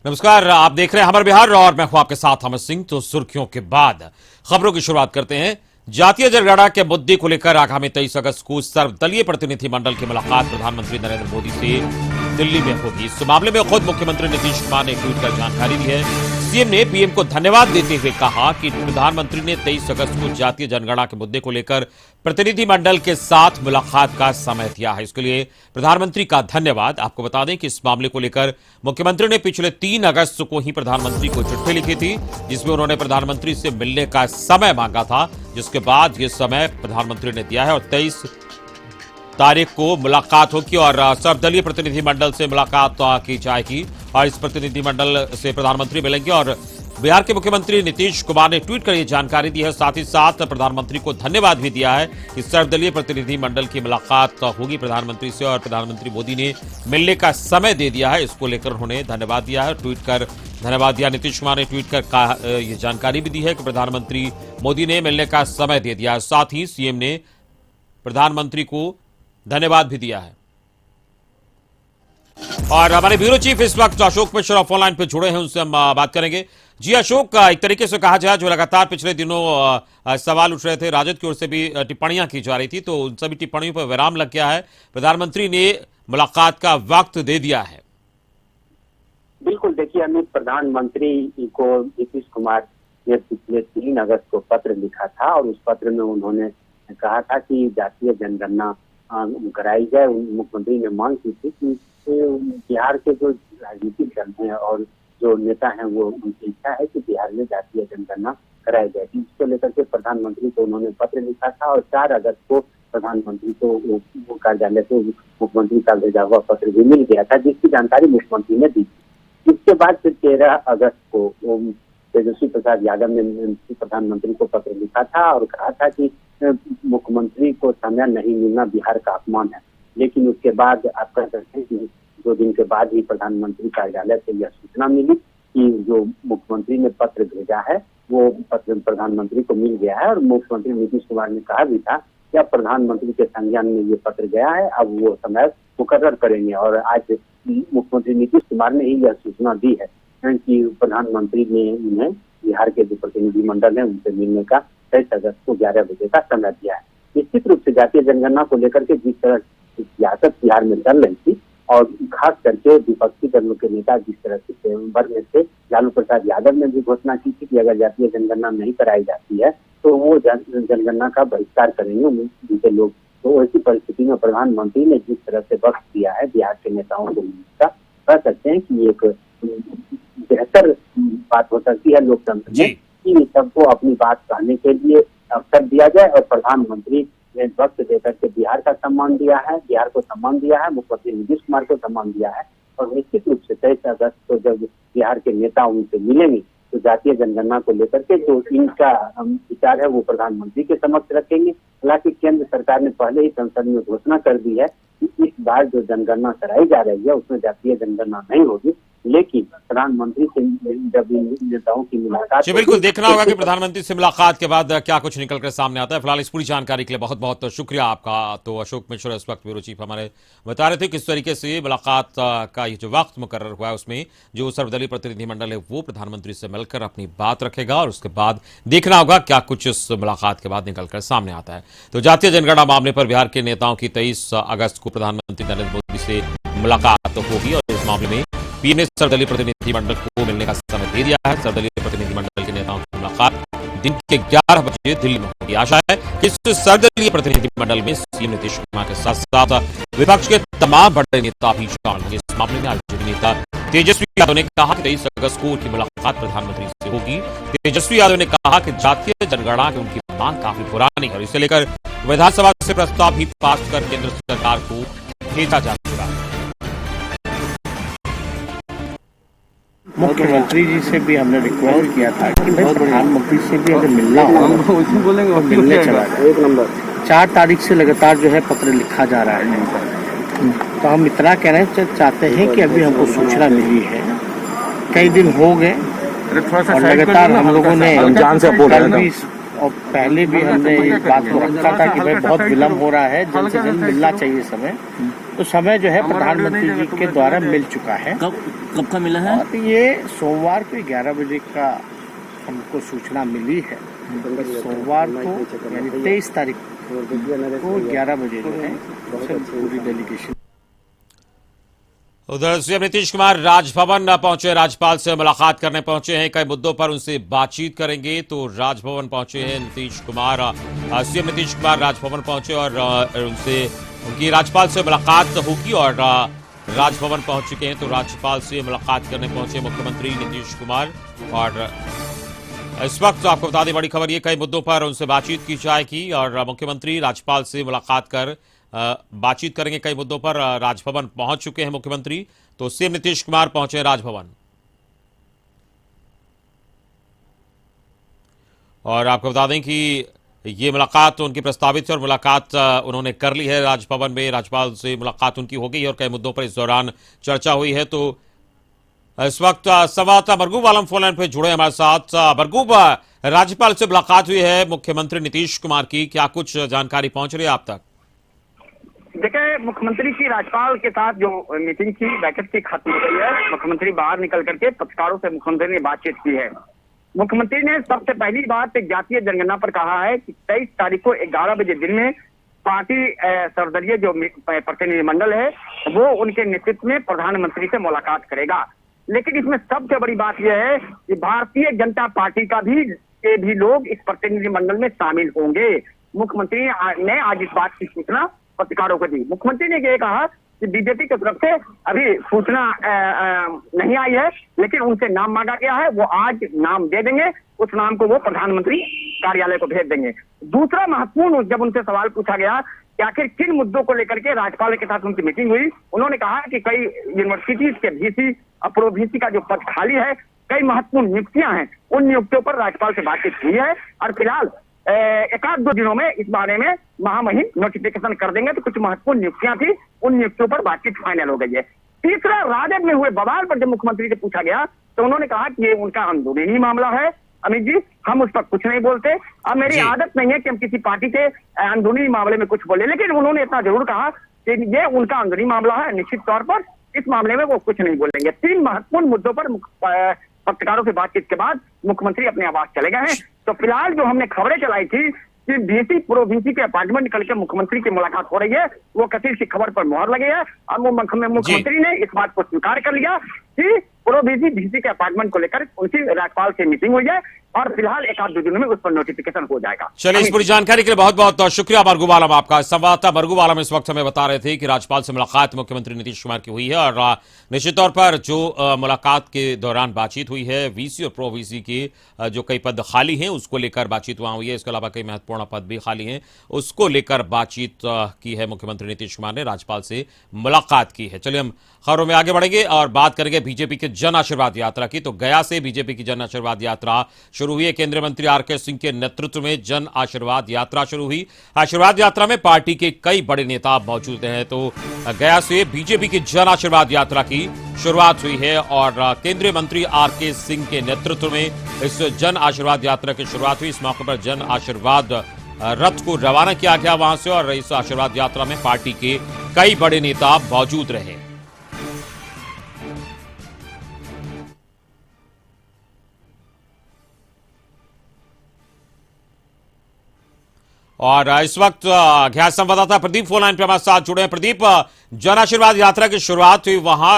नमस्कार, आप देख रहे हैं हमर बिहार और मैं हूं आपके साथ अमित सिंह। तो सुर्खियों के बाद खबरों की शुरुआत करते हैं। जातीय जनगणना के मुद्दे को लेकर आगामी 23 अगस्त को सर्वदलीय प्रतिनिधिमंडल की मुलाकात प्रधानमंत्री नरेंद्र मोदी से दिल्ली में होगी। इस मामले में खुद मुख्यमंत्री नीतीश कुमार ने ट्वीट कर जानकारी दी है। सीएम ने पीएम को धन्यवाद देते हुए कहा कि प्रधानमंत्री ने 23 अगस्त को जातीय जनगणना के मुद्दे को लेकर प्रतिनिधिमंडल के साथ मुलाकात का समय दिया है। इसके लिए प्रधानमंत्री का धन्यवाद। आपको बता दें कि इस मामले को लेकर मुख्यमंत्री ने पिछले 3 अगस्त को ही प्रधानमंत्री को चिट्ठी लिखी थी, जिसमें उन्होंने प्रधानमंत्री से मिलने का समय मांगा था, जिसके बाद यह समय प्रधानमंत्री ने दिया है और 23 तारीख को मुलाकात होगी और सर्वदलीय प्रतिनिधिमंडल से मुलाकात की जाएगी और इस प्रतिनिधिमंडल से प्रधानमंत्री मिलेंगे। और बिहार के मुख्यमंत्री नीतीश कुमार ने ट्वीट कर यह जानकारी दी है। साथ ही साथ प्रधानमंत्री को धन्यवाद भी दिया है कि सर्वदलीय प्रतिनिधिमंडल की मुलाकात होगी प्रधानमंत्री से और प्रधानमंत्री मोदी ने मिलने का समय दे दिया है। इसको लेकर उन्होंने धन्यवाद दिया है, ट्वीट कर धन्यवाद दिया। नीतीश कुमार ने ट्वीट कर यह जानकारी भी दी है कि प्रधानमंत्री मोदी ने मिलने का समय दे दिया है। साथ ही सीएम ने प्रधानमंत्री को धन्यवाद भी दिया है। और हमारे ब्यूरो चीफ इस वक्त अशोक मिश्रा ऑनलाइन पे जुड़े हैं, उनसे हम बात करेंगे। जी अशोक, एक तरीके से कहा जाए जो लगातार पिछले दिनों सवाल उठ रहे थे, राजद की ओर से भी टिप्पणियां की जा रही थी, तो उन सभी टिप्पणियों पर विराम लग गया है। प्रधानमंत्री ने मुलाकात का वक्त दे दिया है। बिल्कुल, देखिए अमित, प्रधानमंत्री को नीतीश कुमार ने पिछले 3 अगस्त को पत्र लिखा था और उस पत्र में उन्होंने कहा था कि जातीय जनगणना कराई जाए। मुख्यमंत्री ने मांग की थी कि बिहार के जो राजनीतिक दल हैं और जो नेता हैं वो उनकी इच्छा है कि बिहार में जातीय जनगणना कराई जाए। इसको लेकर के प्रधानमंत्री को उन्होंने पत्र लिखा था और 4 अगस्त को प्रधानमंत्री को वो कार्यालय से मुख्यमंत्री का भेजा हुआ पत्र भी मिल गया था, जिसकी जानकारी मुख्यमंत्री ने दी। इसके बाद फिर 13 अगस्त को तेजस्वी प्रसाद यादव ने प्रधानमंत्री को पत्र लिखा था और कहा था कि मुख्यमंत्री को समय नहीं मिलना बिहार का अपमान है। लेकिन उसके बाद आप कह सकते हैं कि 2 दिन के बाद ही प्रधानमंत्री कार्यालय से यह सूचना मिली कि जो मुख्यमंत्री ने पत्र भेजा है वो पत्र प्रधानमंत्री को मिल गया है। और मुख्यमंत्री नीतीश कुमार ने कहा भी था कि अब प्रधानमंत्री के संज्ञान में ये पत्र गया है, अब वो समय मुकर्रर करेंगे। और आज मुख्यमंत्री नीतीश कुमार ने ही यह सूचना दी है कि प्रधानमंत्री ने उन्हें बिहार के जो प्रतिनिधिमंडल है उनसे मिलने का 23 अगस्त को 11 बजे का समय दिया है। निश्चित रूप से जातीय जनगणना को लेकर के जिस तरह सियासत बिहार में चल रही थी और खास करके विपक्षी दलों के नेता जिस तरह से सितंबर में से लालू प्रसाद यादव ने भी घोषणा की थी कि अगर जातीय जनगणना नहीं कराई जाती है तो वो जनगणना का बहिष्कार करेंगे उनके लोग। तो ऐसी परिस्थिति में प्रधानमंत्री ने जिस तरह से वक्त दिया है बिहार के नेताओं को मिलने का, कह सकते हैं कि एक बेहतर बात हो सकती है लोकतंत्र में कि सबको अपनी बात कहने के लिए अवसर दिया जाए। और प्रधानमंत्री ने वक्त देकर के बिहार का सम्मान दिया है, बिहार को सम्मान दिया है, मुख्यमंत्री नीतीश कुमार को सम्मान दिया है। और निश्चित रूप से 23 अगस्त को जब बिहार के नेता उनसे मिलेंगे तो जातीय जनगणना को लेकर के जो इनका विचार है वो प्रधानमंत्री के समक्ष रखेंगे। हालांकि केंद्र सरकार ने पहले ही संसद में घोषणा कर दी है कि इस बार जो जनगणना कराई जा रही है उसमें जातीय जनगणना नहीं होगी, लेकिन प्रधानमंत्री से जब नेताओं की मुलाकात जी बिल्कुल देखना होगा कि प्रधानमंत्री से मुलाकात के बाद क्या कुछ निकलकर सामने आता है। फिलहाल इस पूरी जानकारी के लिए बहुत बहुत शुक्रिया आपका। तो अशोक मिश्रा इस वक्त ब्यूरो चीफ हमारे बता रहे थे किस तरीके से मुलाकात का ये जो वक्त मुकर्रर हुआ है उसमें जो सर्वदलीय प्रतिनिधिमंडल है वो प्रधानमंत्री से मिलकर अपनी बात रखेगा और उसके बाद देखना होगा क्या कुछ इस मुलाकात के बाद निकलकर सामने आता है। तो जातीय जनगणना मामले पर बिहार के नेताओं की 23 अगस्त को प्रधानमंत्री नरेंद्र मोदी से मुलाकात होगी और इस मामले में पीएम ने सर्वदलीय प्रतिनिधिमंडल को मिलने का समय दे दिया है। सर्वदलीय प्रतिनिधिमंडल के नेताओं की मुलाकात दिन के 11 बजे दिल्ली में होगी। आशा है कि इस सर्वदलीय प्रतिनिधिमंडल में सीएम नीतीश कुमार के साथ साथ विपक्ष के तमाम बड़े नेता भी शामिल होंगे। इस मामले में आरजेडी नेता तेजस्वी यादव ने कहा कि 23 अगस्त को उनकी मुलाकात प्रधानमंत्री से होगी। तेजस्वी यादव ने कहा कि जातीय जनगणना की उनकी मांग काफी पुरानी है और इसे लेकर विधानसभा से प्रस्ताव भी पास कर केंद्र सरकार को भेजा जा चुका है। मुख्यमंत्री जी से भी हमने रिक्वेस्ट किया था कि भाई प्रधानमंत्री से भी अगर मिलना हो तो मिलने चला जाए। 1 नंबर 4 तारीख से लगातार जो है पत्र लिखा जा रहा है, तो हम इतना कहना चाहते हैं कि अभी हमको सूचना मिली है, कई दिन हो गए और लगातार हम लोगों ने जान से भी और पहले भी हमने इस बात को रखा था कि भाई बहुत विलम्ब हो रहा है, जल्द से जल्द मिलना चाहिए समय। तो समय जो है प्रधानमंत्री जी के द्वारा मिल चुका है। कब का मिला है? और ये सोमवार को 11 बजे का हमको सूचना मिली है। सोमवार को यानी 23 तारीख को 11 बजे जो है पूरी डेलीगेशन। उधर सीएम नीतीश कुमार राजभवन पहुंचे, राज्यपाल से मुलाकात करने पहुंचे हैं, कई मुद्दों पर उनसे बातचीत करेंगे। तो राजभवन पहुंचे हैं नीतीश कुमार, सीएम नीतीश कुमार राजभवन पहुंचे और उनसे उनकी राज्यपाल से मुलाकात होगी और राजभवन पहुंच चुके हैं। तो राज्यपाल से मुलाकात करने पहुंचे मुख्यमंत्री नीतीश कुमार और इस वक्त आपको बता दें बड़ी खबर, ये कई मुद्दों पर उनसे बातचीत की जाएगी और मुख्यमंत्री राज्यपाल से मुलाकात कर बातचीत करेंगे। कई मुद्दों पर राजभवन पहुंच चुके हैं मुख्यमंत्री। तो सीएम नीतीश कुमार पहुंचे राजभवन और आपको बता दें कि ये मुलाकात तो उनकी प्रस्तावित है और मुलाकात उन्होंने कर ली है राजभवन में। राज्यपाल से मुलाकात उनकी हो गई और कई मुद्दों पर इस दौरान चर्चा हुई है। तो इस वक्त संवाददाता मरगूब आलम फोन लाइन पे जुड़े हमारे साथ। मरगूब, राज्यपाल से मुलाकात हुई है मुख्यमंत्री नीतीश कुमार की, क्या कुछ जानकारी पहुंच रही है आप तक? देखिए, मुख्यमंत्री की राज्यपाल के साथ जो मीटिंग थी, बैठक की खत्म हो गई है। मुख्यमंत्री बाहर निकल करके पत्रकारों से मुख्यमंत्री ने बातचीत की है। मुख्यमंत्री ने सबसे पहली बात जातीय जनगणना पर कहा है कि 23 तारीख को 11 बजे दिन में पार्टी सर्वदलीय जो प्रतिनिधिमंडल है वो उनके नेतृत्व में प्रधानमंत्री से मुलाकात करेगा। लेकिन इसमें सबसे बड़ी बात यह है कि भारतीय जनता पार्टी का भी लोग इस प्रतिनिधिमंडल में शामिल होंगे। मुख्यमंत्री ने आज इस बात की सूचना पत्रकारों को दी। मुख्यमंत्री ने यह कहा कि बीजेपी की तरफ से अभी सूचना नहीं आई है, लेकिन उनसे नाम मांगा गया है, वो आज नाम दे देंगे, उस नाम को वो प्रधानमंत्री कार्यालय को भेज देंगे। दूसरा महत्वपूर्ण, जब उनसे सवाल पूछा गया कि आखिर किन मुद्दों को लेकर के राज्यपाल के साथ उनकी मीटिंग हुई, उन्होंने कहा कि कई यूनिवर्सिटीज के VC और प्रो VC का जो पद खाली है, कई महत्वपूर्ण नियुक्तियां हैं, उन नियुक्तियों पर राज्यपाल से बातचीत हुई है और फिलहाल एक आध दो दिनों में इस बारे में महामहिम नोटिफिकेशन कर देंगे। तो कुछ महत्वपूर्ण नियुक्तियां थी, उन नियुक्तियों पर बातचीत फाइनल हो गई है। तीसरा, राजद में हुए बवाल पर जब मुख्यमंत्री से पूछा गया तो उन्होंने कहा कि ये उनका अंदरूनी मामला है, अमित जी हम उस पर कुछ नहीं बोलते। अब मेरी आदत नहीं है कि हम किसी पार्टी के अंदरूनी मामले में कुछ बोले, लेकिन उन्होंने इतना जरूर कहा कि ये उनका अंदरूनी मामला है, निश्चित तौर पर इस मामले में वो कुछ नहीं बोलेंगे। 3 महत्वपूर्ण मुद्दों पर पत्रकारों से बातचीत के बाद मुख्यमंत्री अपने आवास चले गए हैं। तो फिलहाल जो हमने खबरें चलाई थी कि VC प्रो VC के अपार्टमेंट निकल के मुख्यमंत्री की मुलाकात हो रही है, वो कथित सी खबर पर मुहर लगी है। अब वो मुख्यमंत्री ने इस बात को स्वीकार कर लिया कि प्रो VC के अपार्टमेंट को लेकर उनकी राज्यपाल से मीटिंग हुई है और फिलहाल एक आध दो दिनों में उस पर नोटिफिकेशन हो जाएगा। चलिए, इस पूरी जानकारी के लिए बहुत बहुत शुक्रिया मरगूब आलम आपका। संवाददाता मरगूब आलम इस वक्त हमें बता रहे थे कि राज्यपाल से मुलाकात मुख्यमंत्री नीतीश कुमार की हुई है और निश्चित तौर पर जो मुलाकात के दौरान बातचीत हुई है VC और प्रो VC के जो कई पद खाली हैं उसको लेकर बातचीत वहां हुई है। इसके अलावा कई महत्वपूर्ण पद भी खाली हैं, उसको लेकर बातचीत की है मुख्यमंत्री नीतीश कुमार ने, राज्यपाल से मुलाकात की है। चलिए, हम खबरों में आगे बढ़ेंगे और बात करेंगे बीजेपी के जन आशीर्वाद यात्रा की। तो गया से बीजेपी की जन आशीर्वाद यात्रा शुरू हुई है। केंद्रीय मंत्री RK सिंह के नेतृत्व में जन आशीर्वाद यात्रा शुरू हुई। आशीर्वाद यात्रा में पार्टी के कई बड़े नेता मौजूद हैं। तो गया से बीजेपी की जन आशीर्वाद यात्रा की शुरुआत हुई है और केंद्रीय मंत्री RK सिंह के नेतृत्व में इस जन आशीर्वाद यात्रा की शुरुआत हुई। इस मौके पर जन आशीर्वाद रथ को रवाना किया गया वहां से और इस आशीर्वाद यात्रा में पार्टी के कई बड़े नेता मौजूद रहे। और इस वक्त गया संवाददाता प्रदीप फोन लाइन पे हमारे साथ जुड़े हैं। प्रदीप, जन आशीर्वाद यात्रा की शुरुआत हुई, वहां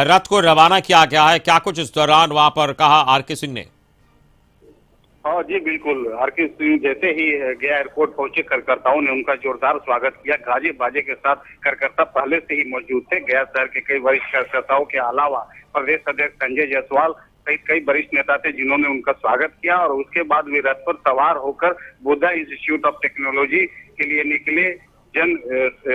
रथ को रवाना किया गया है, क्या कुछ इस दौरान वहां पर कहा RK सिंह ने? हाँ जी बिल्कुल, RK सिंह जैसे ही गया एयरपोर्ट पहुंचे कार्यकर्ताओं ने उनका जोरदार स्वागत किया। गाजे बाजे के साथ कार्यकर्ता पहले से ही मौजूद थे। गया शहर के कई वरिष्ठ कार्यकर्ताओं के अलावा प्रदेश अध्यक्ष संजय जायसवाल, कई वरिष्ठ नेता थे जिन्होंने उनका स्वागत किया और उसके बाद वे रथ पर सवार होकर बुद्धा इंस्टीट्यूट ऑफ टेक्नोलॉजी के लिए निकले। जन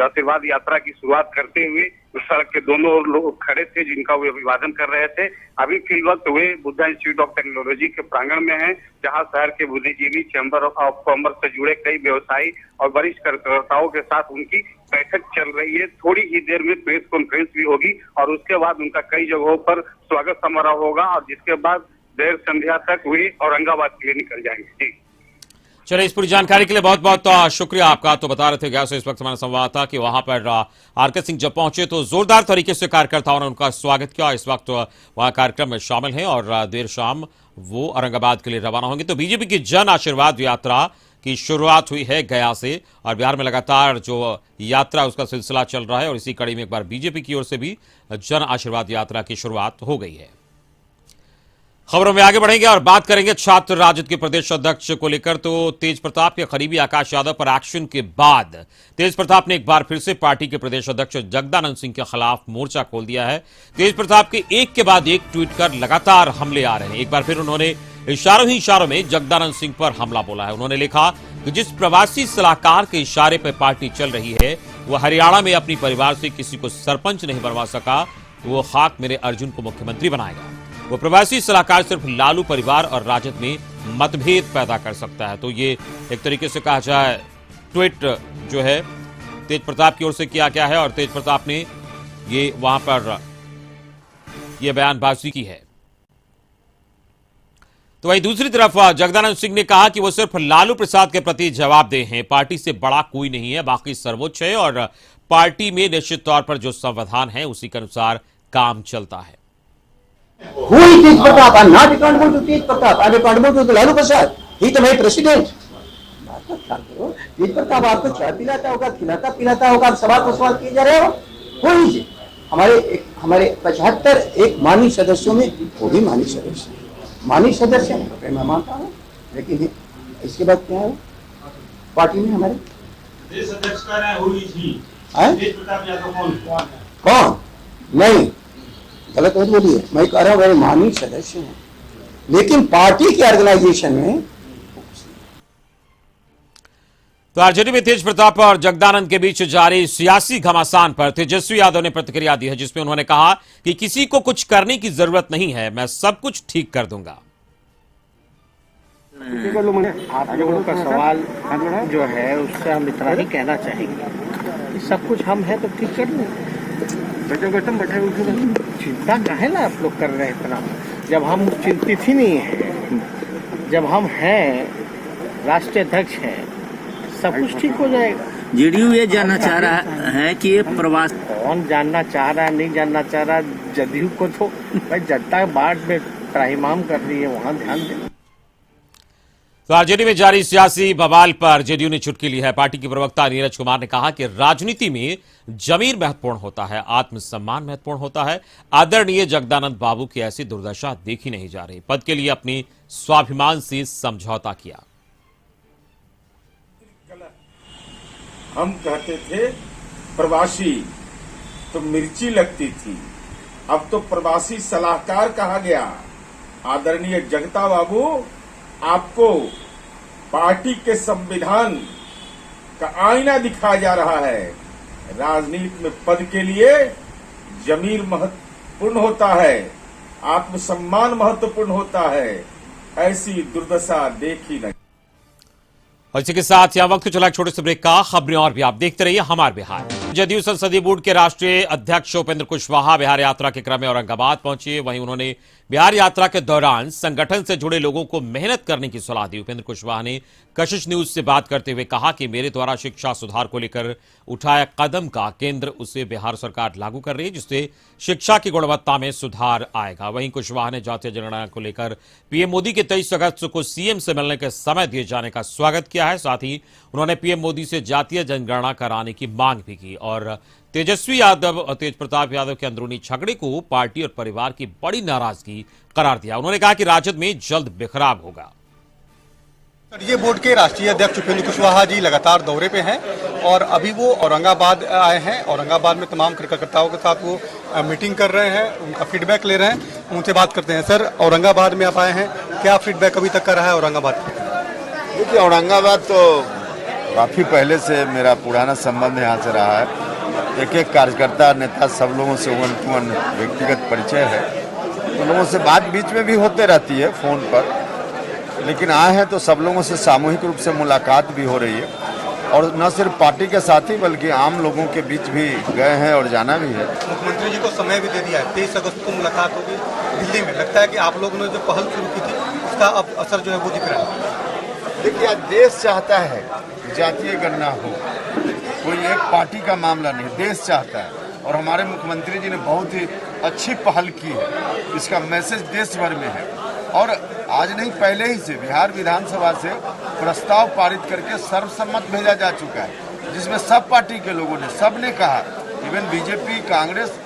आशीर्वाद यात्रा की शुरुआत करते हुए उस सड़क के दोनों लोग खड़े थे जिनका वे अभिवादन कर रहे थे। अभी फिल वक्त वे बुद्धा इंस्टीट्यूट ऑफ टेक्नोलॉजी के प्रांगण में हैं, जहां शहर के बुद्धिजीवी, चैम्बर ऑफ कॉमर्स से जुड़े कई व्यवसायी और वरिष्ठ कार्यकर्ताओं के साथ उनकी बैठक चल रही है। थोड़ी ही देर में प्रेस कॉन्फ्रेंस भी होगी और उसके बाद उनका कई जगहों पर स्वागत समारोह होगा और जिसके बाद देर संध्या तक वे औरंगाबाद के लिए निकल जाएंगे। जी चलिए, इस पूरी जानकारी के लिए बहुत बहुत शुक्रिया आपका। तो बता रहे थे गया से इस वक्त हमारा संवाददाता कि वहां पर आरके सिंह जब पहुंचे तो जोरदार तरीके से कार्यकर्ताओं ने उनका स्वागत किया। इस वक्त वहां कार्यक्रम में शामिल हैं और देर शाम वो औरंगाबाद के लिए रवाना होंगे। तो बीजेपी की जन आशीर्वाद यात्रा की शुरुआत हुई है गया से और बिहार में लगातार जो यात्रा उसका सिलसिला चल रहा है और इसी कड़ी में एक बार बीजेपी की ओर से भी जन आशीर्वाद यात्रा की शुरुआत हो गई है। खबरों में आगे बढ़ेंगे और बात करेंगे छात्र राजद के प्रदेश अध्यक्ष को लेकर। तो तेज प्रताप के करीबी आकाश यादव पर एक्शन के बाद तेज प्रताप ने एक बार फिर से पार्टी के प्रदेश अध्यक्ष जगदानंद सिंह के खिलाफ मोर्चा खोल दिया है। तेज प्रताप के एक के बाद एक ट्वीट कर लगातार हमले आ रहे हैं। एक बार फिर उन्होंने इशारों ही इशारों में जगदानंद सिंह पर हमला बोला है। उन्होंने लिखा कि जिस प्रवासी सलाहकार के इशारे पर पार्टी चल रही है वह हरियाणा में अपनी परिवार से किसी को सरपंच नहीं बनवा सका, वो खाक मेरे अर्जुन को मुख्यमंत्री बनाएगा। वो प्रवासी सलाहकार सिर्फ लालू परिवार और राजद में मतभेद पैदा कर सकता है। तो ये एक तरीके से कहा जाए ट्वीट जो है तेज प्रताप की ओर से किया गया है और तेज प्रताप ने ये वहां पर ये बयानबाजी की है। तो वहीं दूसरी तरफ जगदानंद सिंह ने कहा कि वो सिर्फ लालू प्रसाद के प्रति जवाबदेह हैं, पार्टी से बड़ा कोई नहीं है, बाकी सर्वोच्च है और पार्टी में निश्चित तौर पर जो संविधान है उसी के अनुसार काम चलता है। Who is Tej Pratap? I'm not accountable to Tej Pratap. I'm accountable to Lalu Prasad. He is my president. बात का ख्याल करो। तेज प्रताप आपको चाय पिलाता होगा, खिलाता पिलाता होगा, सवाल पर सवाल किए जा रहे हो। Who is it? हमारे 75 एक माननीय सदस्यों में वो भी माननीय सदस्य है। माननीय सदस्य है, मैं मानता हूँ, लेकिन इसके बाद क्या है पार्टी में हमारे देश अध्यक्ष कह रहे हैं who is he? तेज प्रताप यादव कौन? नहीं, गलत मत बोलिए। मैं कह रहा हूँ मेरे माननीय सदस्य हैं, लेकिन पार्टी के ऑर्गेनाइजेशन में। तो आरजेडी में तेज प्रताप और जगदानंद के बीच जारी सियासी घमासान पर तेजस्वी यादव ने प्रतिक्रिया दी है, जिसमें उन्होंने कहा कि किसी को कुछ करने की जरूरत नहीं है, मैं सब कुछ ठीक कर दूंगा। आप लोगों का सवाल जो है उससे हम इतना ही कहना चाहेंगे, सब कुछ हम है तो ठीक कर लेंगे। चिंता काहे ना आप लोग कर रहे हैं इतना, जब हम चिंतित ही नहीं है, जब हम हैं राष्ट्रीय अध्यक्ष हैं सब कुछ ठीक हो जाएगा। जेडीयू ये जानना चाह रहा है कि ये प्रवास कौन जानना चाह रहा है नहीं जानना चाह रहा, जदयू को तो भाई जनता बाढ़ में त्राहिमाम कर रही है, वहां ध्यान दें। तो आरजेडी में जारी सियासी बवाल पर जेडीयू ने चुटकी ली है। पार्टी के प्रवक्ता नीरज कुमार ने कहा कि राजनीति में जमीर महत्वपूर्ण होता है, आत्मसम्मान महत्वपूर्ण होता है। आदरणीय जगदानंद बाबू की ऐसी दुर्दशा देखी नहीं जा रही, पद के लिए अपनी स्वाभिमान से समझौता किया। हम कहते थे प्रवासी तो मिर्ची लगती थी, अब तो प्रवासी सलाहकार कहा गया। आदरणीय जगता बाबू, आपको पार्टी के संविधान का आईना दिखाया जा रहा है। राजनीति में पद के लिए जमीर महत्वपूर्ण होता है, आत्मसम्मान महत्वपूर्ण होता है, ऐसी दुर्दशा देखी नहीं। और इसी के साथ यह वक्त चला छोटे से ब्रेक का। खबरें और भी आप देखते रहिए हमारे बिहार। जदयू संसदीय बोर्ड के राष्ट्रीय अध्यक्ष उपेंद्र कुशवाहा बिहार यात्रा के क्रम में औरंगाबाद पहुंचे। वहीं उन्होंने बिहार यात्रा के दौरान संगठन से जुड़े लोगों को मेहनत करने की सलाह दी। उपेंद्र कुशवाहा ने कशिश न्यूज से बात करते हुए कहा कि मेरे द्वारा शिक्षा सुधार को लेकर उठाया कदम का केंद्र उसे बिहार सरकार लागू कर रही है, जिससे शिक्षा की गुणवत्ता में सुधार आएगा। वहीं कुशवाहा ने जातीय जनगणना को लेकर पीएम मोदी के 23 अगस्त को सीएम से मिलने के समय दिए जाने का स्वागत किया है। साथ ही उन्होंने पीएम मोदी से जातीय जनगणना कराने की मांग भी की और तेजस्वी यादव और तेज प्रताप यादव के अंदरूनी झगड़े को पार्टी और परिवार की बड़ी नाराजगी करार दिया। उन्होंने कहा कि राजद में जल्द बिखराव होगा। ये बोर्ड के राष्ट्रीय अध्यक्ष उपेंद्र कुशवाहा जी लगातार दौरे पे हैं और अभी वो औरंगाबाद आए हैं। औरंगाबाद में तमाम कार्यकर्ताओं के साथ वो मीटिंग कर रहे हैं, उनका फीडबैक ले रहे हैं, उनसे बात करते हैं। सर, औरंगाबाद में आप आए हैं, क्या फीडबैक अभी तक का रहा है औरंगाबाद? देखिए, औरंगाबाद तो काफ़ी पहले से मेरा पुराना संबंध यहाँ से रहा है। एक एक कार्यकर्ता नेता सब लोगों से वन टू वन व्यक्तिगत परिचय है, उन लोगों से बात बीच में भी होते रहती है फ़ोन पर, लेकिन आए हैं तो सब लोगों से सामूहिक रूप से मुलाकात भी हो रही है और न सिर्फ पार्टी के साथी बल्कि आम लोगों के बीच भी गए हैं और जाना भी है। मुख्यमंत्री जी को समय भी दे दिया है, 23 अगस्त को मुलाकात होगी दिल्ली में। लगता है कि आप लोगों ने जो पहल शुरू की थी उसका अब असर जो है वो दिख रहा है। देखिए, आज देश चाहता है कि जातीय गणना हो, कोई एक पार्टी का मामला नहीं, देश चाहता है। और हमारे मुख्यमंत्री जी ने बहुत ही अच्छी पहल की है, इसका मैसेज देश भर में है। और आज नहीं, पहले ही से बिहार विधानसभा से प्रस्ताव पारित करके सर्वसम्मत भेजा जा चुका है, जिसमें सब पार्टी के लोगों ने, सब ने कहा, even BJP, Congress,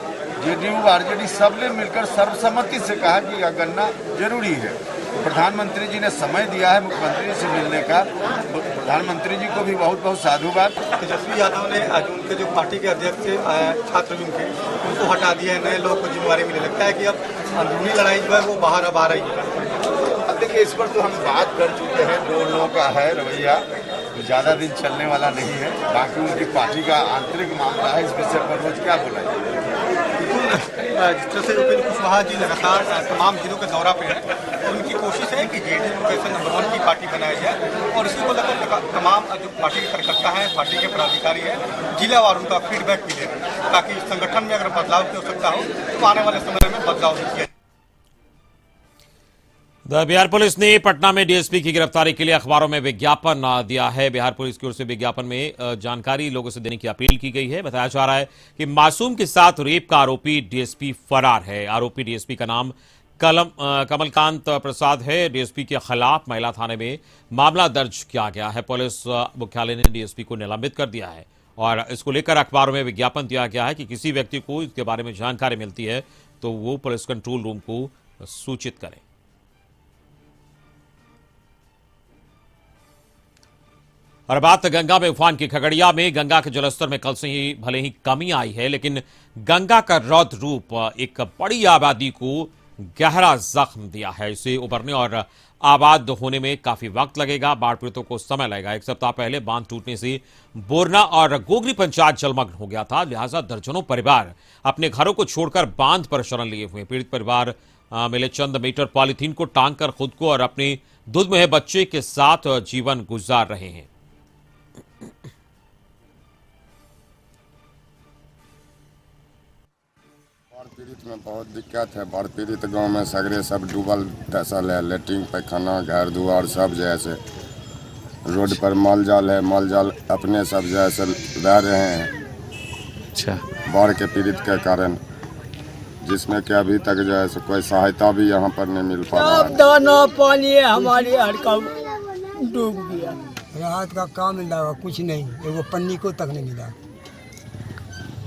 JDU, RJD सब ने मिलकर सर्वसम्मति से कहा कि यह गणना जरूरी है। प्रधानमंत्री जी ने समय दिया है मुख्यमंत्री से मिलने का, प्रधानमंत्री जी को भी बहुत बहुत साधुवाद। तेजस्वी यादव ने आज उनके जो पार्टी के अध्यक्ष थे छात्र थे, उनको हटा दिया है, नए लोग को जिम्मेवारी मिलने लगता है कि अब अंदरूनी लड़ाई जो है वो बाहर अब आ रही है। अब देखिए, इस पर तो हम बात कर चुके हैं, दो लोगों का है रवैया, तो ज़्यादा दिन चलने वाला नहीं है। बाकी उनकी पार्टी का आंतरिक मामला है, इस विषय पर रोज क्या बोला जाए। जिस तरह से उपेंद्र कुशवाहा जी लगातार तमाम जिलों के दौरा पे हैं, तो उनकी कोशिश है कि जेडीयू को कैसे नंबर 1 की पार्टी बनाई जाए, और इसी को लेकर तमाम जो पार्टी के कार्यकर्ता हैं, पार्टी के पदाधिकारी हैं, जिलावार उनका फीडबैक भी ले रहे हैं, ताकि संगठन में अगर बदलाव की आवश्यकता हो तो आने वाले समय में बदलाव भी किया। बिहार पुलिस ने पटना में डीएसपी की गिरफ्तारी के लिए अखबारों में विज्ञापन दिया है। बिहार पुलिस की ओर से विज्ञापन में जानकारी लोगों से देने की अपील की गई है। बताया जा रहा है कि मासूम के साथ रेप का आरोपी डीएसपी फरार है। आरोपी डीएसपी का नाम कमलकांत प्रसाद है। डीएसपी के खिलाफ महिला थाने में मामला दर्ज किया गया है। पुलिस मुख्यालय ने डीएसपी को निलंबित कर दिया है और इसको लेकर अखबारों में विज्ञापन दिया गया है कि किसी व्यक्ति को इसके बारे में जानकारी मिलती है तो वो पुलिस कंट्रोल रूम को सूचित करें। और बात गंगा में उफान की। खगड़िया में गंगा के जलस्तर में कल से ही भले ही कमी आई है, लेकिन गंगा का रौद्र रूप एक बड़ी आबादी को गहरा जख्म दिया है। इसे उभरने और आबाद होने में काफी वक्त लगेगा। बाढ़ पीड़ितों को समय लगेगा। एक सप्ताह पहले बांध टूटने से बोरना और गोगरी पंचायत जलमग्न हो गया था, लिहाजा दर्जनों परिवार अपने घरों को छोड़कर बांध पर शरण लिए हुए। पीड़ित परिवार मिले चंद मीटर पॉलीथीन को टांग कर खुद को और अपने दूध में बच्चे के साथ जीवन गुजार रहे हैं। बाढ़ पीड़ित में बहुत दिक्कत है। बाढ़ पीड़ित गांव में सगरे सब डूबल टसल है, लेटरिन पैखाना घर दुआर सब जैसे, रोड पर माल जाल है, माल जाल अपने सब जैसे रह रहे हैं। अच्छा, बाढ़ के पीड़ित के कारण, जिसमें कि अभी तक जो है कोई सहायता भी यहाँ पर नहीं मिल पा रहा है। दाना पानी हमारी हड़का डूब गया। राहत का काम मिला, कुछ नहीं, वो पन्नी को तक नहीं मिला।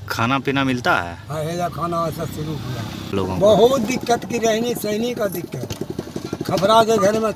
खाना पीना मिलता है? हाँ, खाना ऐसा शुरू किया लोगों को बहुत दिक्कत की, रहने सहने का दिक्कत। खबरा के घर में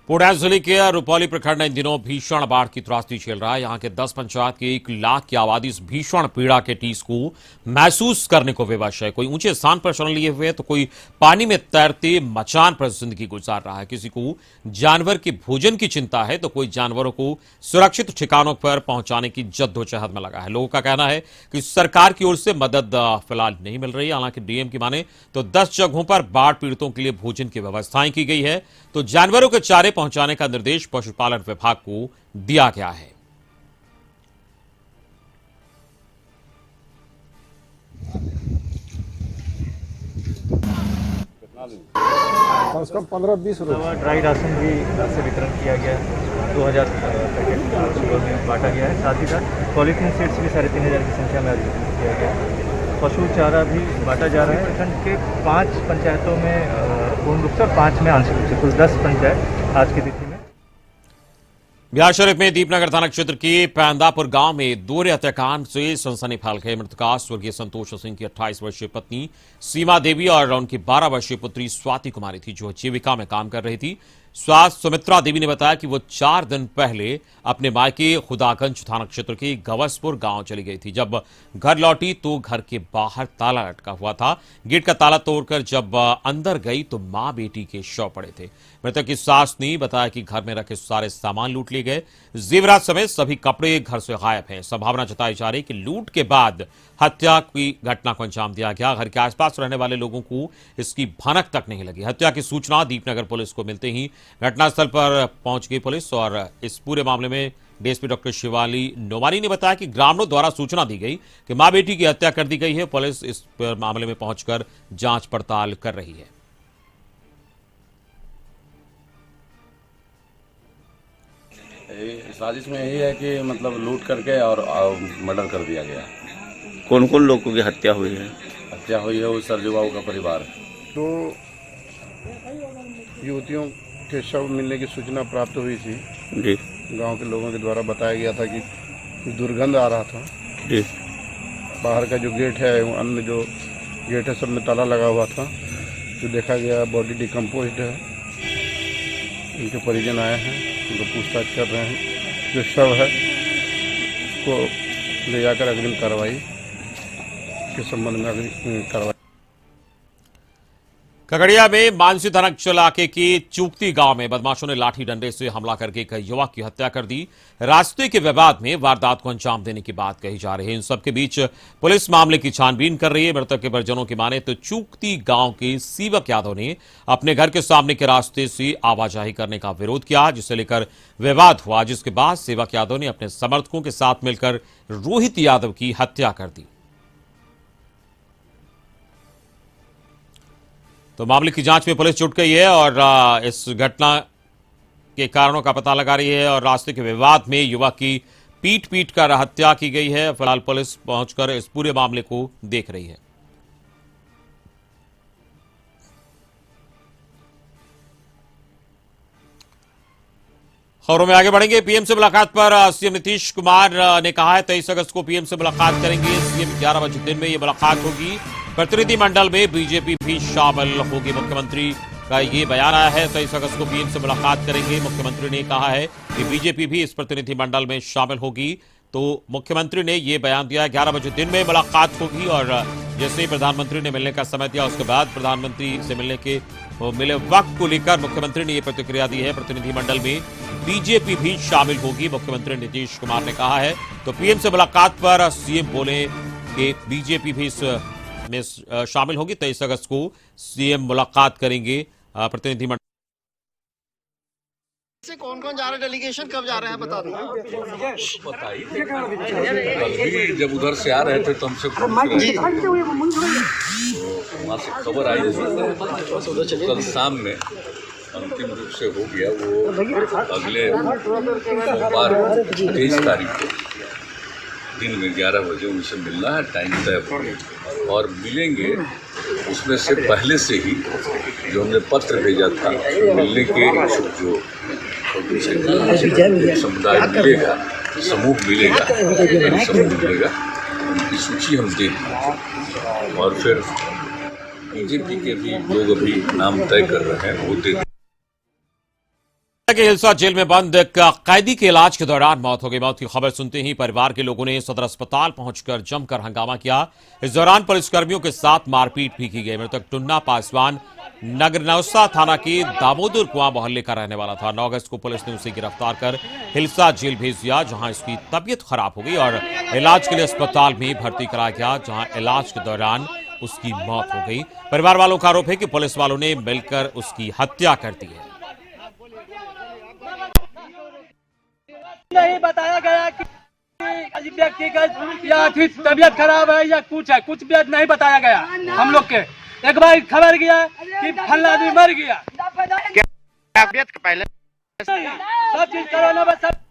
पूर्णिया जिले के रुपौली प्रखंड इन दिनों भीषण बाढ़ की त्रासदी झेल रहा है। यहां के 10 पंचायत की 1 लाख की आबादी इस भीषण पीड़ा के टीस को महसूस करने को विवश है। कोई ऊंचे स्थान पर शरण लिए हुए तो कोई पानी में तैरते मचान पर जिंदगी गुजार रहा है। किसी को जानवर के भोजन की चिंता है तो कोई जानवरों को सुरक्षित ठिकानों पर पहुंचाने की जद्दोजहद में लगा है। लोगों का कहना है कि सरकार की ओर से मदद फिलहाल नहीं मिल रही। हालांकि डीएम की माने तो 10 जगहों पर बाढ़ पीड़ितों के लिए भोजन की व्यवस्थाएं की गई है, तो जानवरों के चारे पहुंचाने का निर्देश पशुपालन विभाग को दिया गया है। कम से कम 15-20 रुपये ड्राई राशन भी से वितरण किया गया है। 2000 पैकेट सुबह में बांटा गया है। साथ ही साथ पॉलीथीन सीड्स भी 3500 की संख्या में वितरण किया गया है। पशु चारा भी बांटा जा रहा है। प्रखंड के 5 पंचायतों में पूर्ण रूप से, 5 में आंशिक रूप से, कुल 10 पंचायत आज की तिथि में। बिहार शरीफ में दीपनगर थाना क्षेत्र के पैंदापुर गांव में दोहरे हत्याकांड से सनसनी फैल गई। मृतका स्वर्गीय संतोष सिंह की 28 वर्षीय पत्नी सीमा देवी और उनकी 12 वर्षीय पुत्री स्वाति कुमारी थी, जो जीविका में काम कर रही थी। सुमित्रा देवी ने बताया कि वो 4 दिन पहले अपने मायके खुदागंज थाना क्षेत्र के गवसपुर गांव चली गई थी। जब घर लौटी तो घर के बाहर ताला लटका हुआ था। गेट का ताला तोड़कर जब अंदर गई तो मां बेटी के शव पड़े थे। मृतक की सास ने बताया कि घर में रखे सारे सामान लूट लिए गए। जेवरात समेत सभी कपड़े घर से गायब हैं। संभावना जताई जा रही कि लूट के बाद हत्या की घटना को अंजाम दिया गया। घर के आसपास रहने वाले लोगों को इसकी भनक तक नहीं लगी। हत्या की सूचना दीपनगर पुलिस को मिलते ही घटनास्थल पर पहुंच गई पुलिस और इस पूरे मामले में डीएसपी डॉक्टर शिवाली नोमानी ने बताया कि ग्रामीणों द्वारा सूचना दी गई कि मां बेटी की हत्या कर दी गई है। पुलिस इस मामले में पहुंचकर जांच पड़ताल कर रही है। साजिश में यही है कि मतलब लूट करके और मर्डर कर दिया गया। कौन कौन लोगों की हत्या हुई है? हत्या हुई है उस सरजू बाबू का परिवार। दो युवतियों के शव मिलने की सूचना प्राप्त हुई थी जी। गांव के लोगों के द्वारा बताया गया था कि दुर्गंध आ रहा था जी। बाहर का जो गेट है अन्य जो गेट है सब में ताला लगा हुआ था। जो देखा गया बॉडी डिकम्पोज्ड है। उनके परिजन आए हैं, उनको पूछताछ कर रहे हैं। जो शव है उसको ले जाकर अग्रिम कार्रवाई के संबंध में अग्रिम कार्रवाई। खगड़िया में मानसी थाना इलाके के चूकती गांव में बदमाशों ने लाठी डंडे से हमला करके एक युवक की हत्या कर दी। रास्ते के विवाद में वारदात को अंजाम देने की बात कही जा रही है। इन सबके बीच पुलिस मामले की छानबीन कर रही है। मृतक के परिजनों की माने तो चूकती गांव के सीवक यादव ने अपने घर के सामने के रास्ते से आवाजाही करने का विरोध किया, जिसे लेकर विवाद हुआ, जिसके बाद सेवक यादव ने अपने समर्थकों के साथ मिलकर रोहित यादव की हत्या कर दी। तो मामले की जांच में पुलिस जुट गई है और इस घटना के कारणों का पता लगा रही है और रास्ते के विवाद में युवक की पीट कर हत्या की गई है। फिलहाल पुलिस पहुंचकर इस पूरे मामले को देख रही है। खबरों में आगे बढ़ेंगे। पीएम से मुलाकात पर सीएम नीतीश कुमार ने कहा है 23 अगस्त को पीएम से मुलाकात करेंगे। सीएम 11 बजे दिन में यह मुलाकात होगी। प्रतिनिधिमंडल में बीजेपी भी शामिल होगी। मुख्यमंत्री का ये बयान आया है 23 अगस्त को पीएम से मुलाकात करेंगे। मुख्यमंत्री ने कहा है कि बीजेपी भी इस प्रतिनिधिमंडल में शामिल होगी। तो मुख्यमंत्री ने यह बयान दिया 11 बजे दिन में मुलाकात होगी और जैसे ही प्रधानमंत्री ने मिलने का समय दिया उसके बाद प्रधानमंत्री से मिले वक्त को लेकर मुख्यमंत्री ने यह प्रतिक्रिया दी है। प्रतिनिधिमंडल में बीजेपी भी शामिल होगी, मुख्यमंत्री नीतीश कुमार ने कहा है। तो पीएम से मुलाकात पर सीएम बोले कि बीजेपी भी में शामिल होगी। 23 अगस्त को सीएम मुलाकात करेंगे प्रतिनिधिमंडल से। कौन कौन जा रहा है? डेलीगेशन कब जा रहे हैं बता दो। जब उधर से आ रहे थे तो हमसे वहाँ से खबर आई कल शाम में अंतिम रूप से हो गया। वो अगले सोमवार 23 तारीख को दिन में 11 बजे उनसे मिलना है, टाइम तय हो और मिलेंगे। उसमें से पहले से ही जो हमने पत्र भेजा था मिलने के जो समुदाय मिलेगा, समूह मिलेगा, उनकी सूची हम दे देंगे और फिर बीजेपी के भी लोग अभी नाम तय कर रहे हैं वो दे। हिलसा जेल में बंद एक कैदी के इलाज के दौरान मौत हो गई। मौत की खबर सुनते ही परिवार के लोगों ने सदर अस्पताल पहुंचकर जमकर हंगामा किया। इस दौरान पुलिसकर्मियों के साथ मारपीट भी की गई। मृतक टुन्ना पासवान नगरनौसा थाना के दामोदर कुआं मोहल्ले का रहने वाला था। 9 अगस्त को पुलिस ने उसे गिरफ्तार कर हिलसा जेल भेज दिया, जहां इसकी तबीयत खराब हो गई और इलाज के लिए अस्पताल में भर्ती कराया गया, जहां इलाज के दौरान उसकी मौत हो गई। परिवार वालों का आरोप है कि पुलिस वालों ने मिलकर उसकी हत्या कर दी है। नहीं बताया गया कि व्यक्ति का या फिर तबीयत खराब है या कुछ है, कुछ भी नहीं बताया गया। हम लोग के एक बार खबर गया कि फला आदमी मर गया। पहले सब चीज करोना में सब।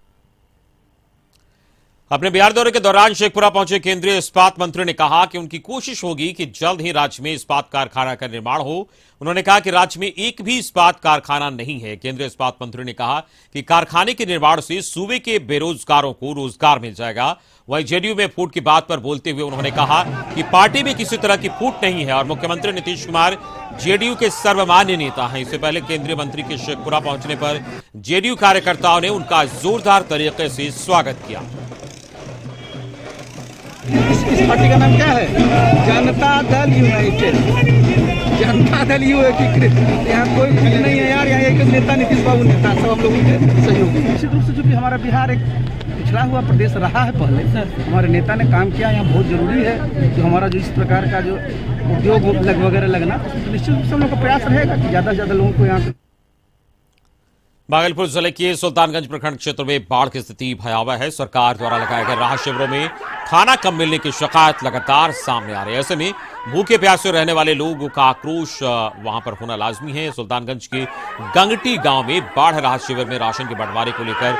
अपने बिहार दौरे के दौरान शेखपुरा पहुंचे केंद्रीय इस्पात मंत्री ने कहा कि उनकी कोशिश होगी कि जल्द ही राज्य में इस्पात कारखाना का निर्माण हो। उन्होंने कहा कि राज्य में एक भी इस्पात कारखाना नहीं है। केंद्रीय इस्पात मंत्री ने कहा कि कारखाने के निर्माण से सूबे के बेरोजगारों को रोजगार मिल जाएगा। वहीं जेडीयू में फूट की बात पर बोलते हुए उन्होंने कहा कि पार्टी में किसी तरह की फूट नहीं है और मुख्यमंत्री नीतीश कुमार जेडीयू के सर्वमान्य नेता हैं। इससे पहले केंद्रीय मंत्री के शेखपुरा पहुंचने पर जेडीयू कार्यकर्ताओं ने उनका जोरदार तरीके से स्वागत किया। इस पार्टी का नाम क्या है? जनता दल यूनाइटेड, जनता दल एकीकृत। यहाँ कोई नहीं है यार, यहाँ एक नेता नीतीश बाबू नेता, सब हम लोगों के सहयोगी। निश्चित रूप से चूंकि हमारा बिहार एक पिछड़ा हुआ प्रदेश रहा है, पहले हमारे नेता ने काम किया, यहाँ बहुत जरूरी है जो हमारा जो इस प्रकार का जो उद्योग वगैरह लगना, निश्चित रूप से हम लोग का प्रयास रहेगा कि ज्यादा से ज्यादा लोगों को यहाँ। भागलपुर जिले के सुल्तानगंज प्रखंड क्षेत्र में बाढ़ की स्थिति भयावह है। सरकार द्वारा लगाए गए राहत शिविरों में खाना कम मिलने की शिकायत लगातार सामने आ रही है। ऐसे में भूखे प्यासे रहने वाले लोगों का आक्रोश वहां पर होना लाजमी है। सुल्तानगंज के गंगटी गांव में बाढ़ राहत शिविर में राशन के बंटवारे को लेकर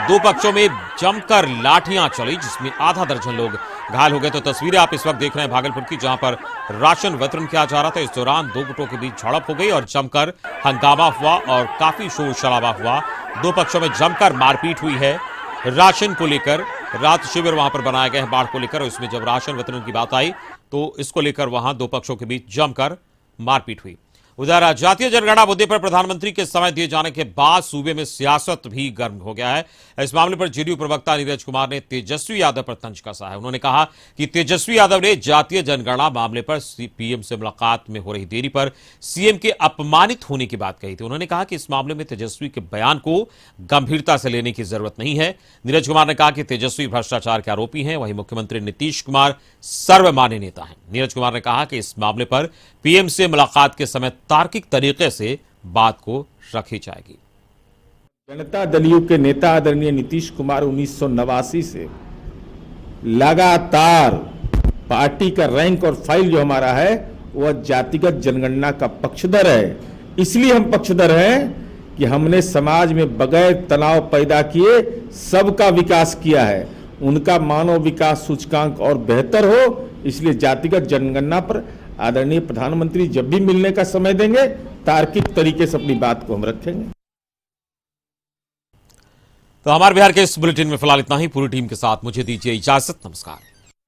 दो पक्षों में जमकर लाठियां चली, जिसमें आधा दर्जन लोग घायल हो गए। तो तस्वीरें आप इस वक्त देख रहे हैं भागलपुर की, जहां पर राशन वितरण किया जा रहा था। इस दौरान दो गुटों के बीच झड़प हो गई और जमकर हंगामा हुआ और काफी शोर शराबा हुआ। दो पक्षों में जमकर मारपीट हुई है। राशन को लेकर राहत शिविर वहां पर बनाए गए हैं बाढ़ को लेकर, और इसमें जब राशन वितरण की बात आई तो इसको लेकर वहां दो पक्षों के बीच जमकर मारपीट हुई। उधर जातीय जनगणना मुद्दे पर प्रधानमंत्री के समय दिए जाने के बाद सूबे में सियासत भी गर्म हो गया है। इस मामले पर जेडीयू प्रवक्ता नीरज कुमार ने तेजस्वी यादव पर तंज कसा है। उन्होंने कहा कि तेजस्वी यादव ने जातीय जनगणना मामले पर पीएम से मुलाकात में हो रही देरी पर सीएम के अपमानित होने की बात कही थी। उन्होंने कहा कि इस मामले में तेजस्वी के बयान को गंभीरता से लेने की जरूरत नहीं है। नीरज कुमार ने कहा कि तेजस्वी भ्रष्टाचार के आरोपी हैं, वहीं मुख्यमंत्री नीतीश कुमार सर्वमान्य नेता हैं। नीरज कुमार ने कहा कि इस मामले पर पीएम से मुलाकात के समय तार्किक तरीके से बात को रखी जाएगी। जनता दल यू के नेता आदरणीय नीतीश कुमार 1989 से लगातार पार्टी का रैंक और फाइल जो हमारा है वह जातिगत जनगणना का पक्षधर है। इसलिए हम पक्षधर हैं कि हमने समाज में बगैर तनाव पैदा किए सबका विकास किया है। उनका मानव विकास सूचकांक और बेहतर हो, इसलिए जातिगत जनगणना पर आदरणीय प्रधानमंत्री जब भी मिलने का समय देंगे तार्किक तरीके से अपनी बात को हम रखेंगे। तो हमारे बिहार के इस बुलेटिन में फिलहाल इतना ही। पूरी टीम के साथ मुझे दीजिए इजाजत। नमस्कार।